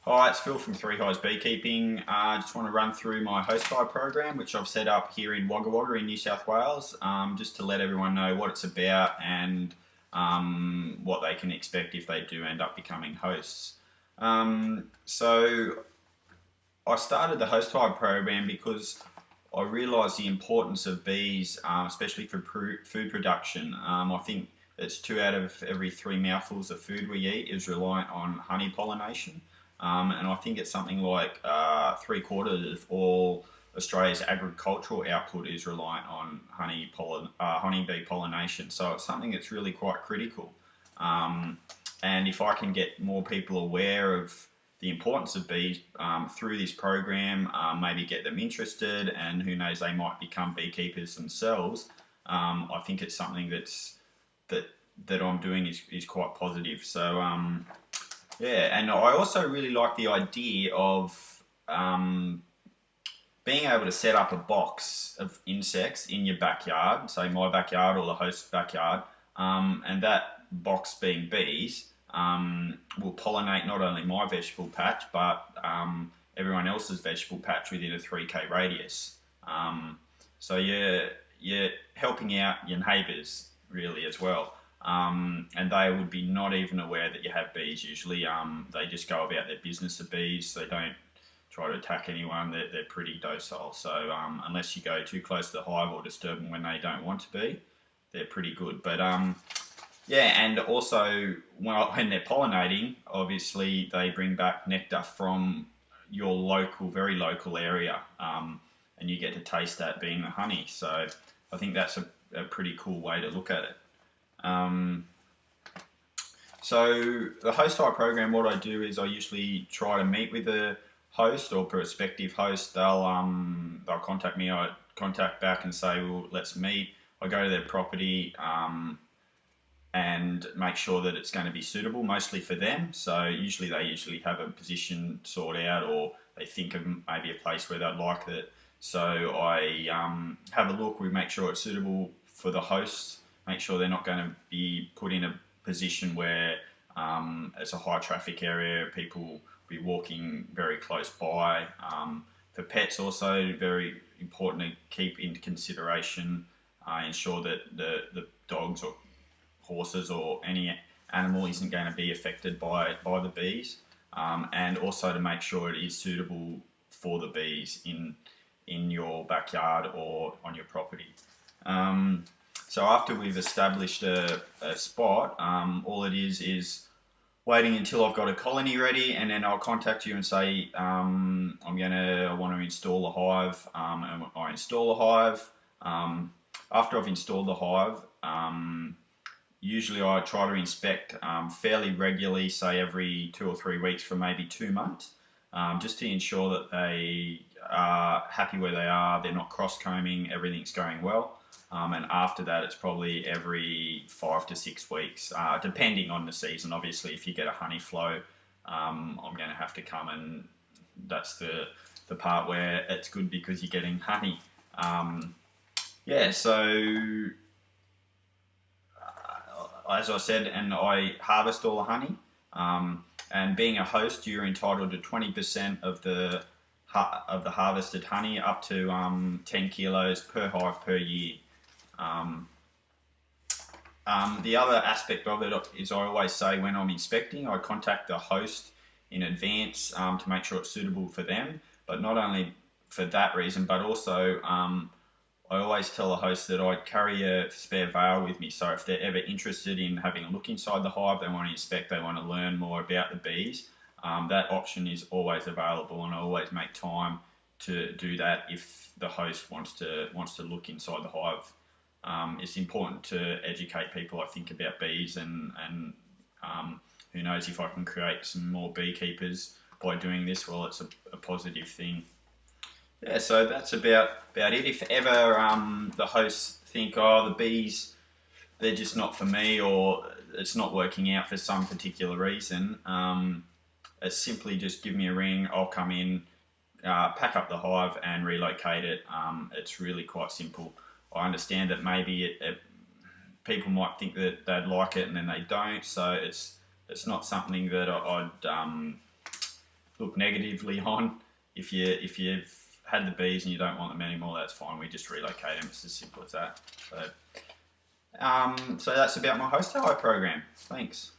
Hi, it's Phil from Hives Beekeeping. I just want to run through my host hive program, which I've set up here in Wagga in New South Wales, just to let everyone know what it's about and what they can expect if they do end up becoming hosts. So I started the host hive program because I realised the importance of bees, especially for food production. I think it's 2 out of every 3 mouthfuls of food we eat is reliant on honey pollination. And I think it's something like 3/4 of all Australia's agricultural output is reliant on honeybee pollination. So it's something that's really quite critical. Um, and if I can get more people aware of the importance of bees through this program, maybe get them interested, and who knows, they might become beekeepers themselves. I think it's something that that I'm doing is quite positive. So yeah, and I also really like the idea of being able to set up a box of insects in your backyard, say my backyard or the host's backyard, and that box being bees will pollinate not only my vegetable patch but everyone else's vegetable patch within a 3k radius. So you're helping out your neighbours really as well. And they would be not even aware that you have bees usually. They just go about their business of bees. They don't try to attack anyone. They're pretty docile. So unless you go too close to the hive or disturb them when they don't want to be, they're pretty good. But yeah, and also when they're pollinating, obviously they bring back nectar from your local, very local area, and you get to taste that being the honey. So I think that's a pretty cool way to look at it. Um, so the host hive program, what I do is I usually try to meet with a host or prospective host. They'll contact me. I contact back and say, well, let's meet. I go to their property and make sure that it's going to be suitable, mostly for them. So they have a position sorted out, or they think of maybe a place where they'd like it. So I have a look. We make sure it's suitable for the hosts. Make sure they're not going to be put in a position where it's a high traffic area. People will be walking very close by. For pets, also very important to keep into consideration. Ensure that the dogs or horses or any animal isn't going to be affected by the bees, and also to make sure it is suitable for the bees in your backyard or on your property. So after we've established a spot, all it is waiting until I've got a colony ready, and then I'll contact you and say I want to install a hive, and I install a hive. After I've installed the hive, usually I try to inspect fairly regularly, say every 2 or 3 weeks for maybe 2 months, just to ensure that they are happy where they are, they're not cross-combing, everything's going well. And after that, it's probably every 5 to 6 weeks, depending on the season. Obviously, if you get a honey flow, I'm going to have to come, and that's the part where it's good because you're getting honey. Yeah, so as I said, and I harvest all the honey. And being a host, you're entitled to 20% of the harvested honey, up to 10 kilos per hive per year. The other aspect of it is I always say when I'm inspecting, I contact the host in advance to make sure it's suitable for them. But not only for that reason, but also I always tell the host that I carry a spare veil with me. So if they're ever interested in having a look inside the hive, they want to inspect, they want to learn more about the bees, that option is always available, and I always make time to do that if the host wants to look inside the hive. It's important to educate people, I think, about bees, and who knows, if I can create some more beekeepers by doing this, well, it's a positive thing. Yeah, so that's about it. If ever the hosts think, oh, the bees, they're just not for me, or it's not working out for some particular reason, it's simply just give me a ring. I'll come in, pack up the hive and relocate it. It's really quite simple. I understand that maybe people might think that they'd like it and then they don't, so it's not something that I'd look negatively on. If you've had the bees and you don't want them anymore, that's fine. We just relocate them. It's as simple as that. So that's about my host hive program. Thanks.